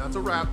That's a wrap.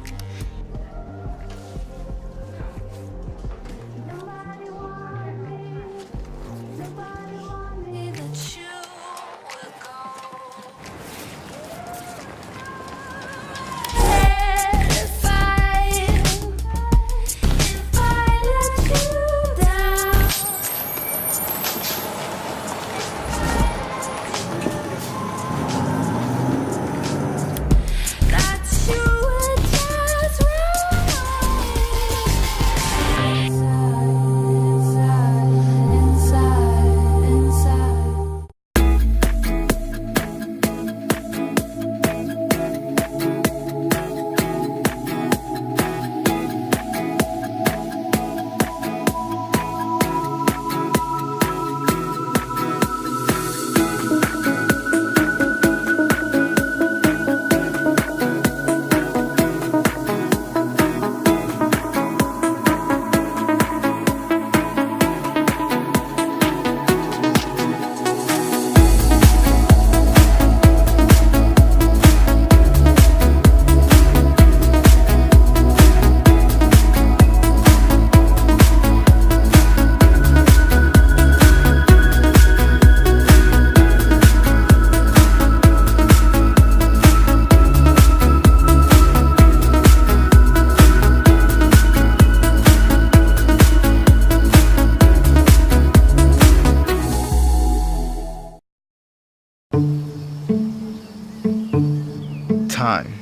Time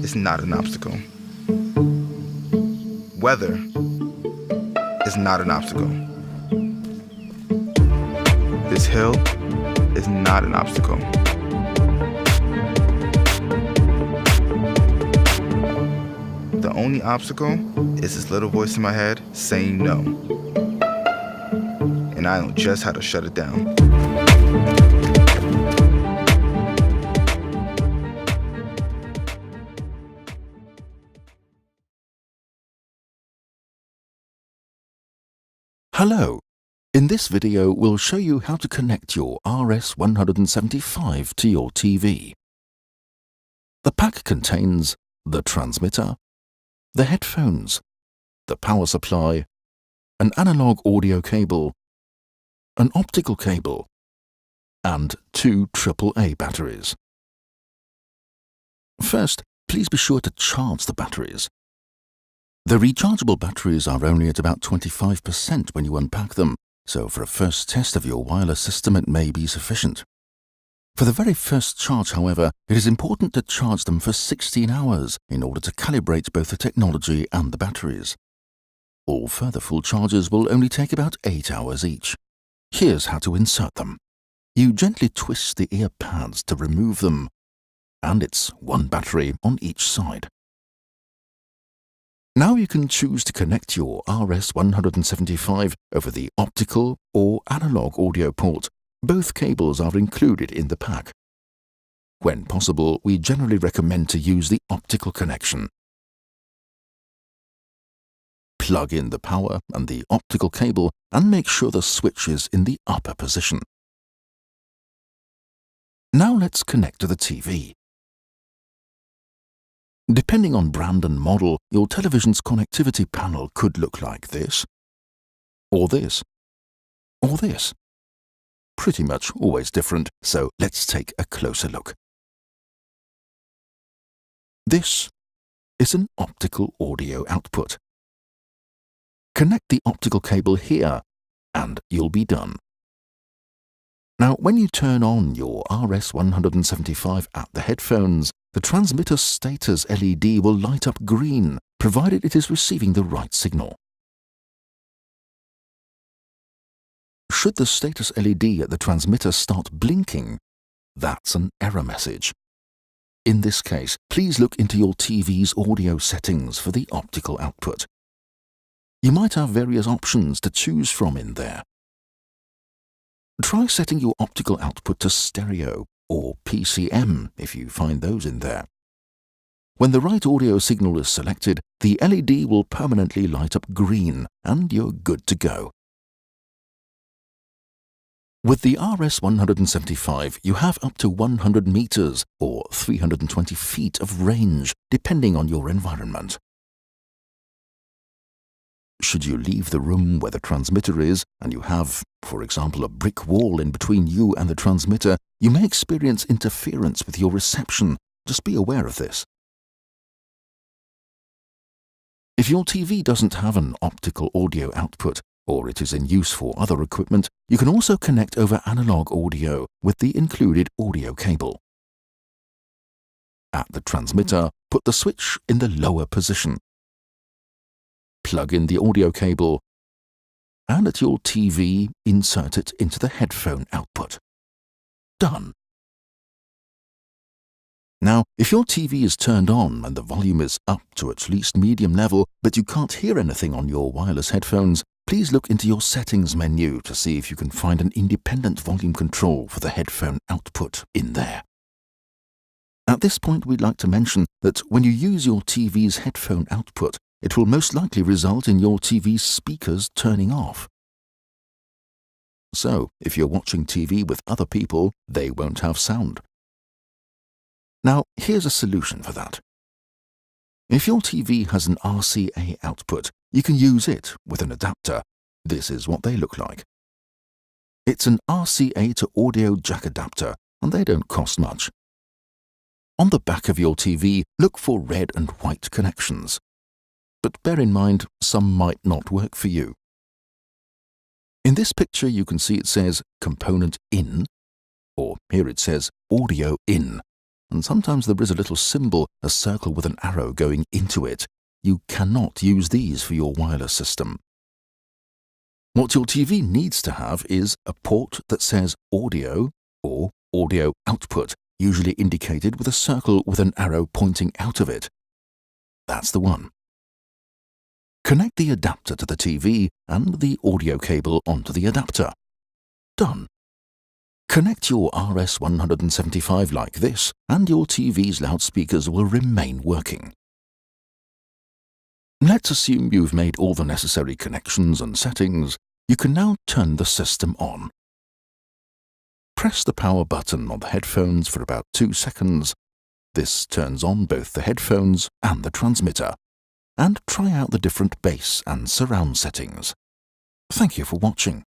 is not an obstacle. Weather is not an obstacle. This hill is not an obstacle. The only obstacle is this little voice in my head saying no. And I know just how to shut it down. Hello! In this video we'll show you how to connect your RS175 to your TV. The pack contains the transmitter, the headphones, the power supply, an analog audio cable, an optical cable, and 2 AAA batteries. First, please be sure to charge the batteries. The rechargeable batteries are only at about 25% when you unpack them, so for a first test of your wireless system it may be sufficient. For the very first charge, however, it is important to charge them for 16 hours in order to calibrate both the technology and the batteries. All further full charges will only take about 8 hours each. Here's how to insert them. You gently twist the ear pads to remove them, and it's one battery on each side. Now you can choose to connect your RS175 over the optical or analog audio port. Both cables are included in the pack. When possible, we generally recommend to use the optical connection. Plug in the power and the optical cable and make sure the switch is in the upper position. Now let's connect to the TV. Depending on brand and model, your television's connectivity panel could look like this, or this, or this. Pretty much always different, so let's take a closer look. This is an optical audio output. Connect the optical cable here, and you'll be done. Now, when you turn on your RS175 at the headphones, the transmitter status LED will light up green, provided it is receiving the right signal. Should the status LED at the transmitter start blinking, that's an error message. In this case, please look into your TV's audio settings for the optical output. You might have various options to choose from in there. Try setting your optical output to stereo or PCM if you find those in there. When the right audio signal is selected, the LED will permanently light up green and you're good to go. With the RS175, you have up to 100 meters or 320 feet of range, depending on your environment. Should you leave the room where the transmitter is and you have, for example, a brick wall in between you and the transmitter, you may experience interference with your reception. Just be aware of this. If your TV doesn't have an optical audio output, or it is in use for other equipment, you can also connect over analog audio with the included audio cable. At the transmitter, put the switch in the lower position. Plug in the audio cable, and at your TV, insert it into the headphone output. Done. Now, if your TV is turned on and the volume is up to at least medium level, but you can't hear anything on your wireless headphones, please look into your settings menu to see if you can find an independent volume control for the headphone output in there. At this point, we'd like to mention that when you use your TV's headphone output, it will most likely result in your TV's speakers turning off. So, if you're watching TV with other people, they won't have sound. Now, here's a solution for that. If your TV has an RCA output, you can use it with an adapter. This is what they look like. It's an RCA to audio jack adapter, and they don't cost much. On the back of your TV, look for red and white connections. But bear in mind, some might not work for you. In this picture, you can see it says component in, or here it says audio in. And sometimes there is a little symbol, a circle with an arrow going into it. You cannot use these for your wireless system. What your TV needs to have is a port that says audio or audio output, usually indicated with a circle with an arrow pointing out of it. That's the one. Connect the adapter to the TV and the audio cable onto the adapter. Done. Connect your RS175 like this, and your TV's loudspeakers will remain working. Let's assume you've made all the necessary connections and settings. You can now turn the system on. Press the power button on the headphones for about 2 seconds. This turns on both the headphones and the transmitter. And try out the different bass and surround settings. Thank you for watching.